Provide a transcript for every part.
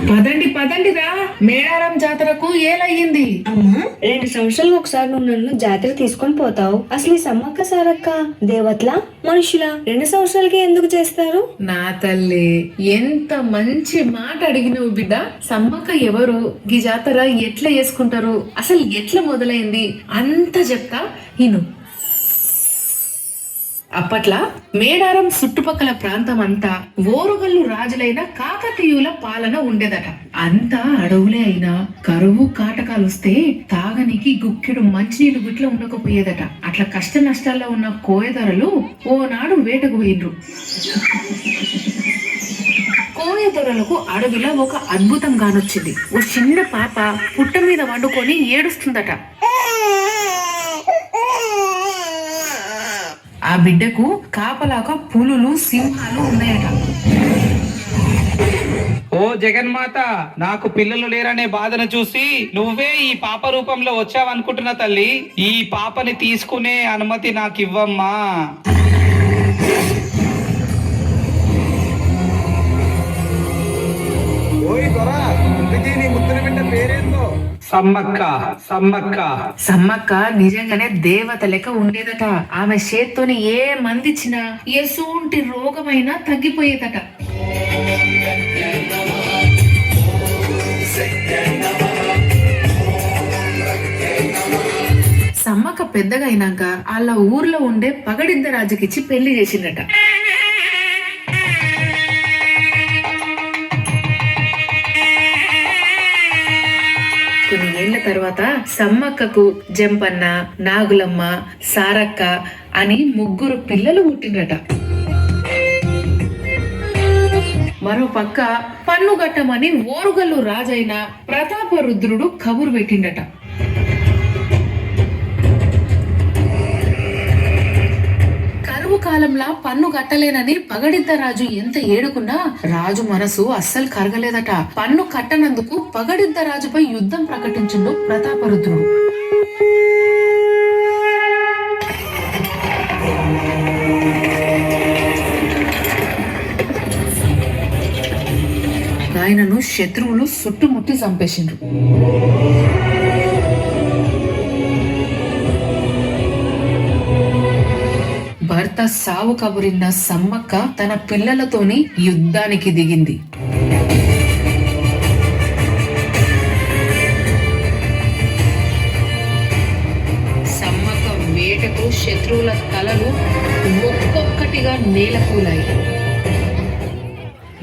పదండి పదండి రా, మేడారం జాతరకు ఏలయ్యింది. అమ్మా, 2 సంవత్సరాలకు ఒకసారి నువ్వు నన్ను జాతర తీసుకొని పోతావు. అసలు ఈ సమ్మక్క సారక్క దేవతల మనుషుల 2 సంవత్సరాలకి ఎందుకు చేస్తారు? నా తల్లి, ఎంత మంచి మాట అడిగినవు బిడ్డ. సమ్మక్క ఎవరు, ఈ జాతర ఎట్లా చేసుకుంటారు, అసలు ఎట్లా మొదలైంది అంత చెప్తా ఇను. అప్పట్లా మేడారం చుట్టుపక్కల ప్రాంతం అంతా ఓరుగల్లు రాజులైన కాకతీయుల పాలన ఉండేదట. అంతా అడవులే అయినా కరువు కాటకాలు వస్తే తాగనికి గుక్కెడు మంచినీళ్ళు గుట్ల ఉండకపోయేదట. అట్లా కష్ట నష్టాల్లో ఉన్న కోయదొరలు ఓనాడు వేటకు పోయిండ్రు. కోయదొరలకు అడవిలో ఒక అద్భుతం గానొచ్చింది. ఓ చిన్న పాప పుట్ట మీద వండుకొని ఏడుస్తుందట. ఆ బిడ్డకు కాపలాగా పులులు సింహాలు ఉన్నాయట. ఓ జగన్మాత, నాకు పిల్లలు లేరనే బాధను చూసి నువ్వే ఈ పాప రూపంలో వచ్చావనుకుంటున్నా తల్లి. ఈ పాపని తీసుకునే అనుమతి నాకు ఇవ్వమ్మా. సమ్మక్క. సమ్మక్క సమ్మక్క నిజంగానే దేవత లెక్క ఉండేదట. ఆమె చేత్తోని ఏ మందిచ్చినా ఎసుంటి రోగమైనా తగ్గిపోయేదట. సమ్మక్క పెద్దగా అయినాక వాళ్ళ ఊర్లో ఉండే పగడిద్ద రాజుకిచ్చి పెళ్లి చేసిందట. కొన్ని ఏళ్ల తర్వాత సమ్మక్కకు జంపన్న, నాగులమ్మ, సారక్క అని 3 పిల్లలు పుట్టిండ్రట. మరో పక్క పన్ను గట్టమని ఓరుగల్లు రాజైన ప్రతాపరుద్రుడు కబురు పెట్టిండట. కాలంలా పన్ను కట్టలేనని పగడిద్ద రాజు ఎంత ఏడుకున్నా రాజు మనసు అస్సలు కరగలేదట. పన్ను కట్టనందుకు పగడిద్ద రాజుపై యుద్ధం ప్రకటించిండు ప్రతాపరుద్రుడు. ఆయనను శత్రువులు చుట్టుముట్టి చంపేసిండ్రు. భర్త సావు కబురిన్న సమ్మక్క తన పిల్లలతోని యుద్ధానికి దిగింది. సమ్మక్క వేటకు శత్రువుల తలలు ఒక్కొక్కటిగా నేలకూలాయి.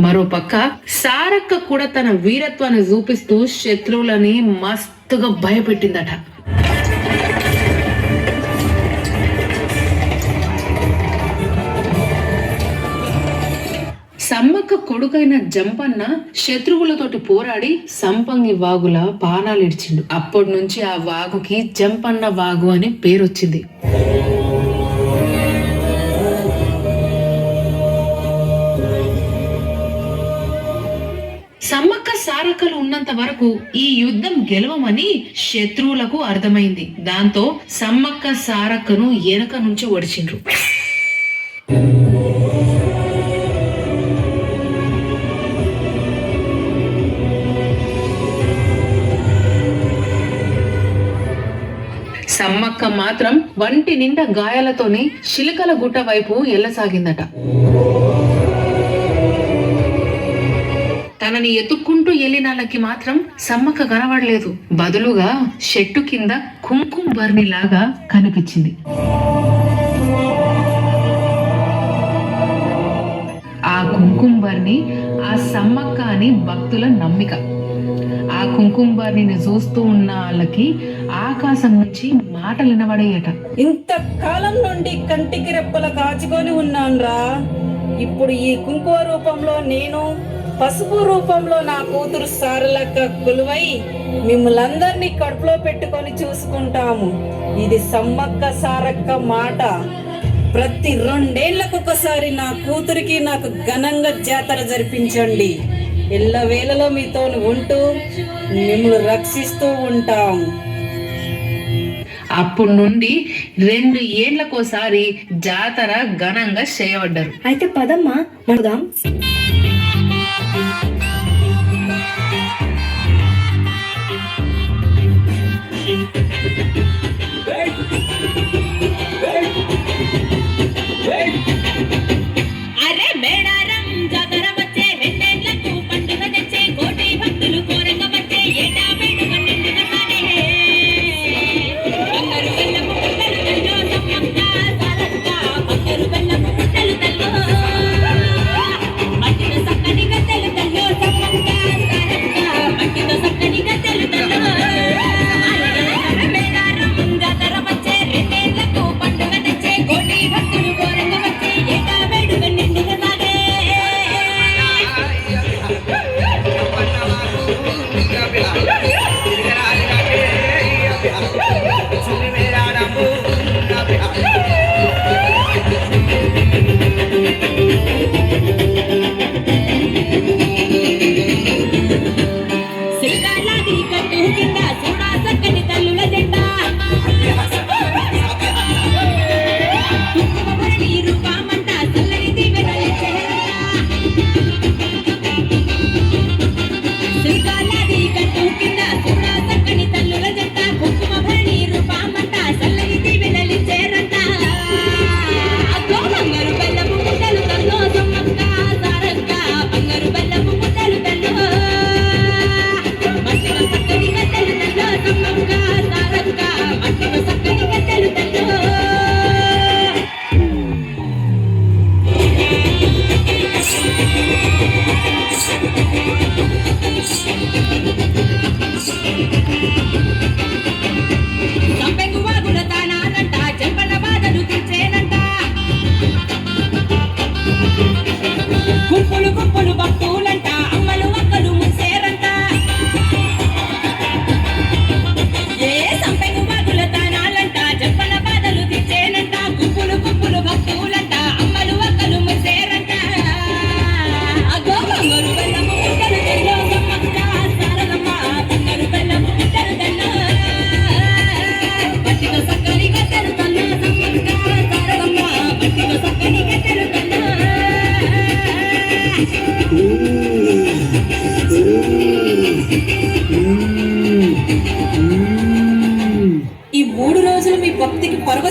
మరోపక్క సారక్క కూడా తన వీరత్వాన్ని చూపిస్తూ శత్రువులని మస్తుగా భయపెట్టిందట. సమ్మక్క కొడుకైన జంపన్న శత్రువులతోటి పోరాడి సంపంగి వాగుల పానాలిడ్చిండు. అప్పటి నుంచి ఆ వాగుకి జంపన్న వాగు అని పేరొచ్చింది. సమ్మక్క సారక్కలు ఉన్నంత వరకు ఈ యుద్ధం గెలవమని శత్రువులకు అర్థమైంది. దాంతో సమ్మక్క సారక్కను వెనక నుంచి ఒడిచిండ్రు. సమ్మక్క మాత్రం వంటి నిండా గాయాలతోని శిలకల గుట్ట వైపు ఎల్లసాగిందట. తనని ఎత్తుక్కుంటూ వెళ్ళినాళ్ళకి మాత్రం సమ్మక్క కనబడలేదు. బదులుగా చెట్టు కింద కుంకుమ బర్ని లాగా కనిపించింది. ఆ కుంకుమ బర్ని ఆ సమ్మక్క అని భక్తుల నమ్మిక. ఆ కుంకుమ బర్నిని చూస్తూ ఉన్న వాళ్ళకి ఆకాశం నుంచి మాటలు వినబడేయట. ఇంతకాలం నుండి కంటికి రెప్పల కాచుకొని ఉన్నాన్రా. ఇప్పుడు ఈ కుంకుమ రూపంలో నేను, పసుపు రూపంలో నా కూతురు సారలక్క కొలువై మిమ్మల్ందరినీ కడుపులో పెట్టుకొని చూసుకుంటాము. ఇది సమ్మక్క సారక్క మాట. ప్రతి 2 ఏళ్లకు ఒకసారి నా కూతురికి నాకు ఘనంగా జాతర జరిపించండి. ఎల్లవేళలో మీతో ఉంటూ మిమ్మల్ని రక్షిస్తూ ఉంటాం. అప్పటి నుండి 2 ఏళ్లకోసారి జాతర ఘనంగా చేయబడ్డారు. అయితే పదమ్మా మడుదాం.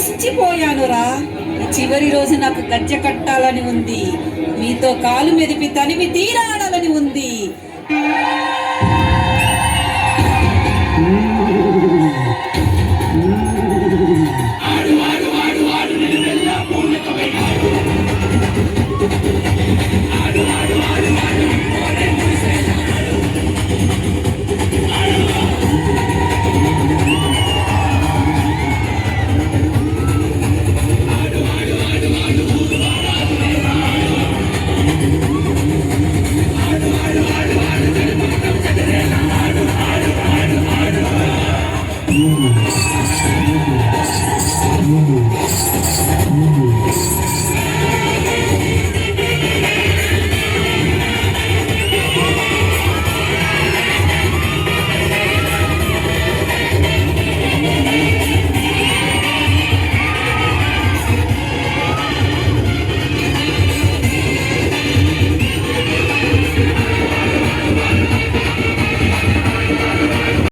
పరవశించిపోయానురా. ఈ చివరి రోజు నాకు గజ్జె కట్టాలని ఉంది, మీతో కాలు మెదిపి తనివి తీరాడాలని ఉంది.